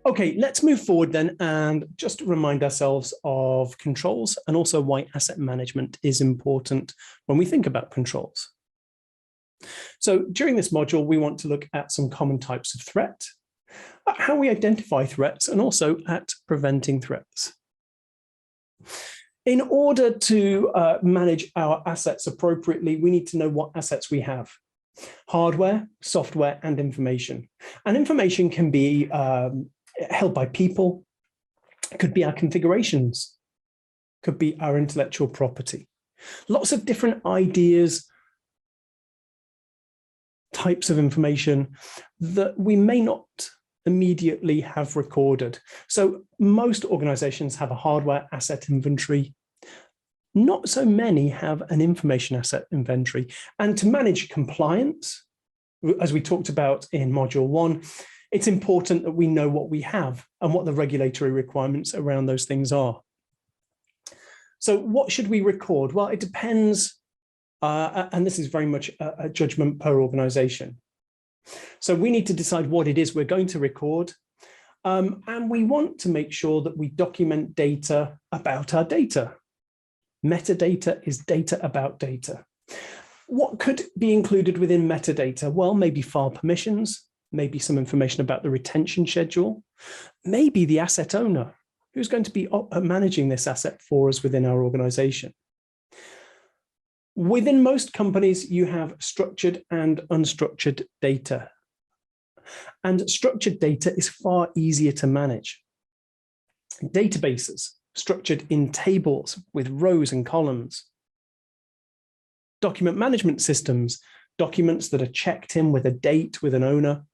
Okay, let's move forward then and just remind ourselves of controls and also why asset management is important when we think about controls. So during this module, we want to look at some common types of threat, how we identify threats, and also at preventing threats. In order to manage our assets appropriately, we need to know what assets we have: hardware, software, and information. And information can be held by people, it could be our configurations, could be our intellectual property. Lots of different ideas, types of information that we may not immediately have recorded. So most organizations have a hardware asset inventory. Not so many have an information asset inventory. And to manage compliance, as we talked about in module 1, it's important that we know what we have and what the regulatory requirements around those things are. So what should we record? Well, it depends, and this is very much a judgment per organization. So we need to decide what it is we're going to record, and we want to make sure that we document data about our data. Metadata is data about data. What could be included within metadata? Well, maybe file permissions, maybe some information about the retention schedule, maybe the asset owner, who's going to be managing this asset for us within our organization. Within most companies, you have structured and unstructured data. And structured data is far easier to manage. Databases, structured in tables with rows and columns. Document management systems, documents that are checked in with a date, with an owner.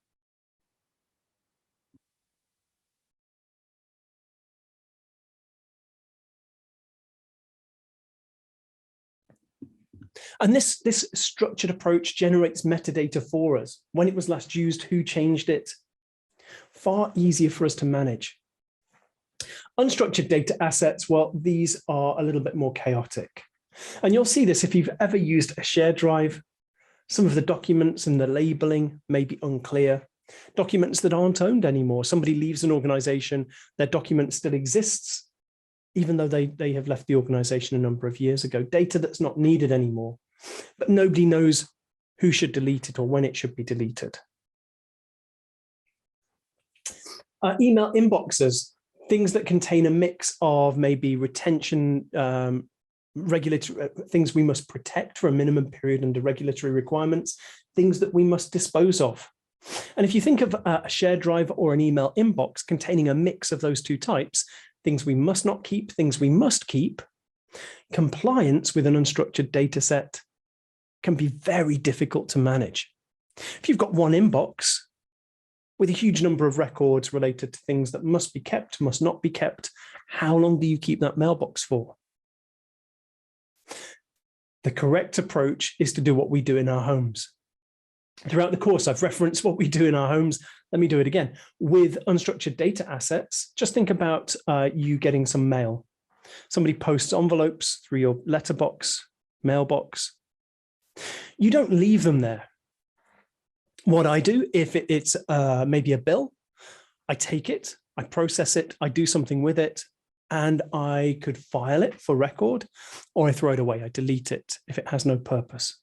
And this structured approach generates metadata for us. When it was last used, who changed it? Far easier for us to manage. Unstructured data assets, well, these are a little bit more chaotic. And you'll see this if you've ever used a shared drive. Some of the documents and the labeling may be unclear. Documents that aren't owned anymore. Somebody leaves an organization, their document still exists, even though they have left the organization a number of years ago. Data that's not needed anymore, but nobody knows who should delete it or when it should be deleted. Email inboxes, things that contain a mix of maybe retention, regulatory things we must protect for a minimum period under regulatory requirements, things that we must dispose of. And if you think of a shared drive or an email inbox containing a mix of those two types, things we must not keep, things we must keep, compliance with an unstructured data set can be very difficult to manage. If you've got one inbox with a huge number of records related to things that must be kept, must not be kept, how long do you keep that mailbox for? The correct approach is to do what we do in our homes. Throughout the course, I've referenced what we do in our homes. Let me do it again. With unstructured data assets, just think about you getting some mail. Somebody posts envelopes through your letterbox, mailbox. You don't leave them there. What I do, if it's maybe a bill, I take it, I process it, I do something with it, and I could file it for record, or I throw it away, I delete it if it has no purpose.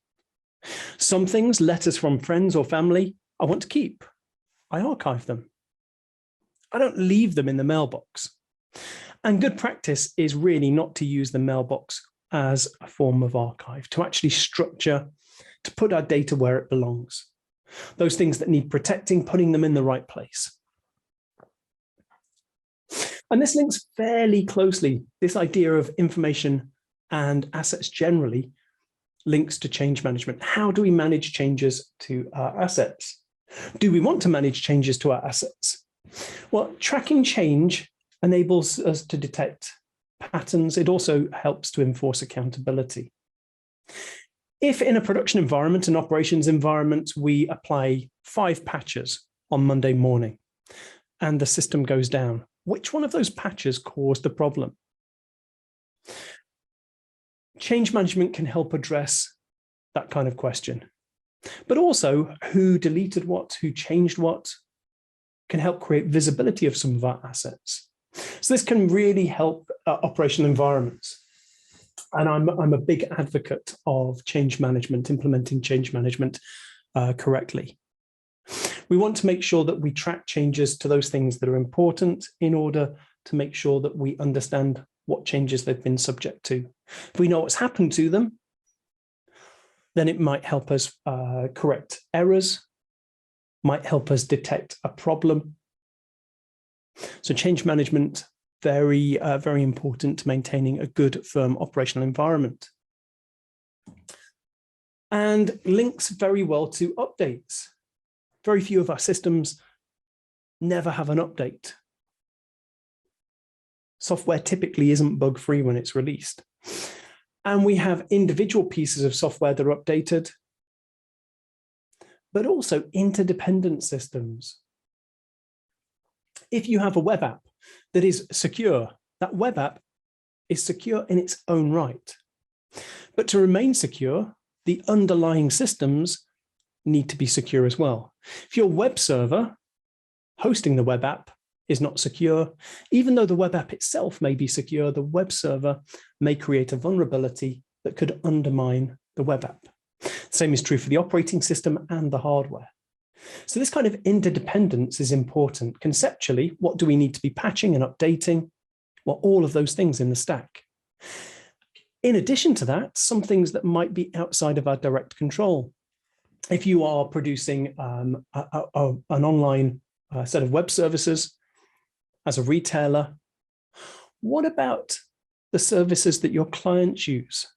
Some things, letters from friends or family, I want to keep. I archive them. I don't leave them in the mailbox. And good practice is really not to use the mailbox as a form of archive, to actually structure, to put our data where it belongs. Those things that need protecting, putting them in the right place. And this links fairly closely, this idea of information and assets generally links to change management. How do we manage changes to our assets? Do we want to manage changes to our assets? Well, tracking change enables us to detect patterns. It also helps to enforce accountability. If in a production environment, an operations environment, we apply 5 patches on Monday morning and the system goes down, which one of those patches caused the problem? Change management can help address that kind of question, but also who deleted what, who changed what, can help create visibility of some of our assets. So this can really help operational environments. And I'm a big advocate of change management, implementing change management correctly. We want to make sure that we track changes to those things that are important in order to make sure that we understand what changes they've been subject to. If we know what's happened to them, then it might help us correct errors, might help us detect a problem. So change management, very important to maintaining a good, firm operational environment. And links very well to updates. Very few of our systems never have an update. Software typically isn't bug-free when it's released. And we have individual pieces of software that are updated, but also interdependent systems. If you have a web app that is secure, that web app is secure in its own right. But to remain secure, the underlying systems need to be secure as well. If your web server hosting the web app is not secure, even though the web app itself may be secure, the web server may create a vulnerability that could undermine the web app. The same is true for the operating system and the hardware. So this kind of interdependence is important. Conceptually, what do we need to be patching and updating? Well, all of those things in the stack. In addition to that, some things that might be outside of our direct control. If you are producing an online set of web services as a retailer, what about the services that your clients use?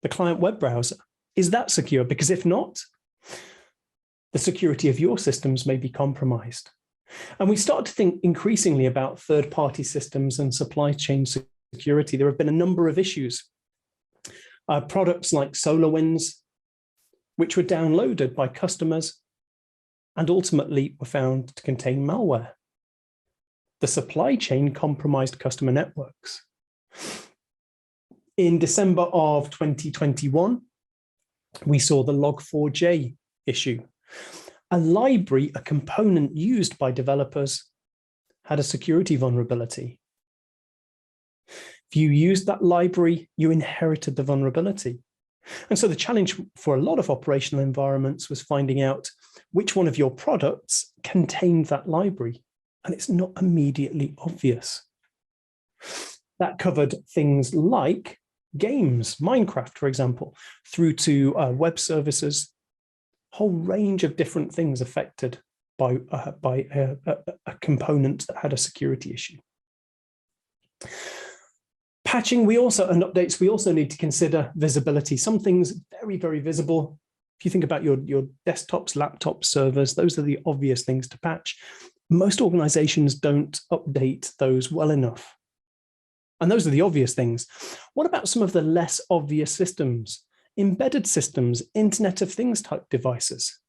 The client web browser, is that secure? Because if not, the security of your systems may be compromised. And we start to think increasingly about third-party systems and supply chain security. There have been a number of issues. Products like SolarWinds, which were downloaded by customers and ultimately were found to contain malware. The supply chain compromised customer networks. In December of 2021, we saw the Log4j issue. A library, a component used by developers, had a security vulnerability. If you used that library, you inherited the vulnerability. And so the challenge for a lot of operational environments was finding out which one of your products contained that library. And it's not immediately obvious. That covered things like games, Minecraft, for example, through to web services, whole range of different things affected by a component that had a security issue. Patching, and updates, we also need to consider visibility. Some things very, very visible. If you think about your desktops, laptops, servers, those are the obvious things to patch. Most organizations don't update those well enough. And those are the obvious things. What about some of the less obvious systems? Embedded systems, Internet of Things type devices.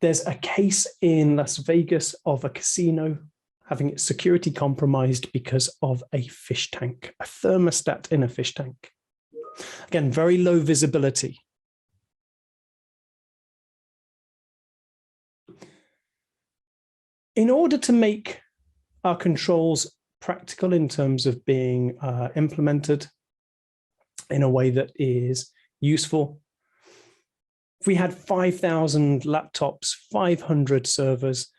There's a case in Las Vegas of a casino having its security compromised because of a fish tank, a thermostat in a fish tank. Again, very low visibility. In order to make our controls practical in terms of being implemented in a way that is useful, if we had 5,000 laptops, 500 servers,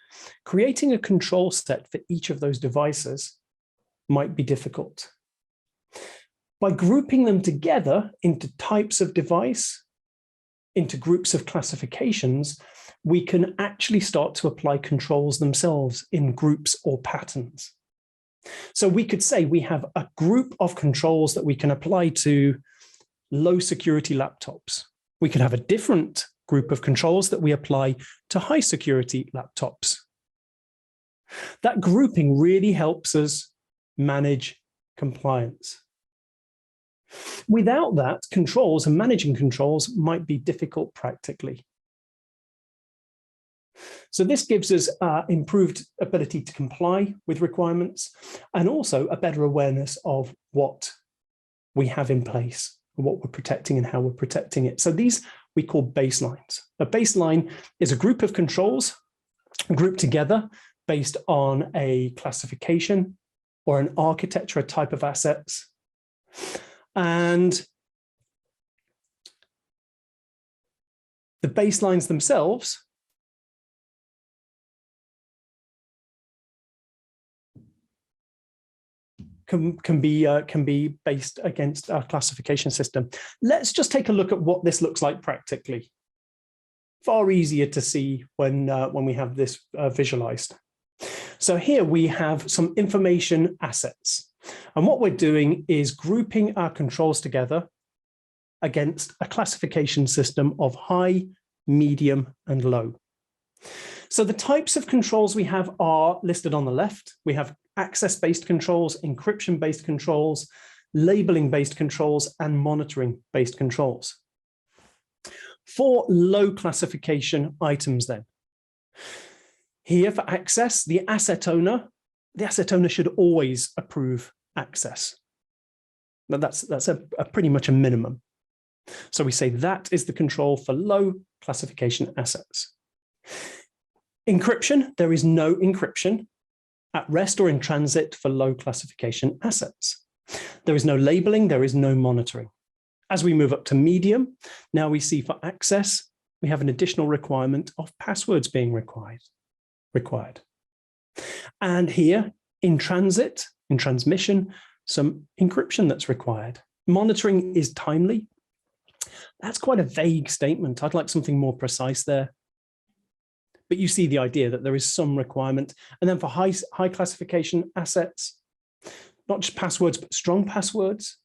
creating a control set for each of those devices might be difficult. By grouping them together into types of device, into groups of classifications, we can actually start to apply controls themselves in groups or patterns. So we could say we have a group of controls that we can apply to low security laptops. We could have a different group of controls that we apply to high security laptops. That grouping really helps us manage compliance. Without that, controls and managing controls might be difficult practically. So this gives us improved ability to comply with requirements and also a better awareness of what we have in place, what we're protecting and how we're protecting it. So these we call baselines. A baseline is a group of controls grouped together based on a classification or an architecture, a type of assets. And the baselines themselves can be based against our classification system. Let's just take a look at what this looks like practically. Far easier to see when we have this visualized. So here we have some information assets. And what we're doing is grouping our controls together against a classification system of high, medium, and low. So the types of controls we have are listed on the left. We have access-based controls, encryption-based controls, labeling-based controls, and monitoring-based controls. For low classification items then, here for access, the asset owner should always approve access. But that's a pretty much a minimum. So we say that is the control for low classification assets. Encryption, there is no encryption at rest or in transit for low classification assets. There is no labeling, there is no monitoring. As we move up to medium, now we see for access, we have an additional requirement of passwords being required. And here in transit, in transmission, some encryption that's required. Monitoring is timely. That's quite a vague statement. I'd like something more precise there. But you see the idea that there is some requirement. And then for high classification assets, not just passwords, but strong passwords,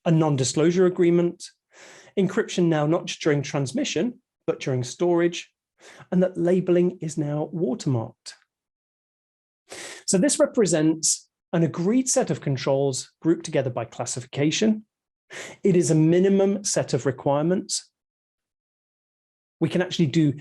a non-disclosure agreement, encryption now not just during transmission, but during storage, and that labeling is now watermarked. So this represents an agreed set of controls grouped together by classification. It is a minimum set of requirements. We can actually do,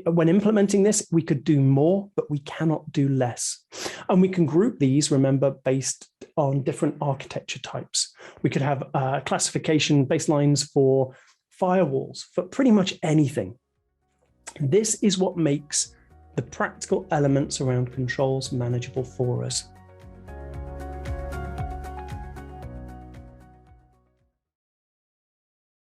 when implementing this, we could do more, but we cannot do less. And we can group these, remember, based on different architecture types. We could have classification baselines for firewalls, for pretty much anything. This is what makes the practical elements around controls manageable for us.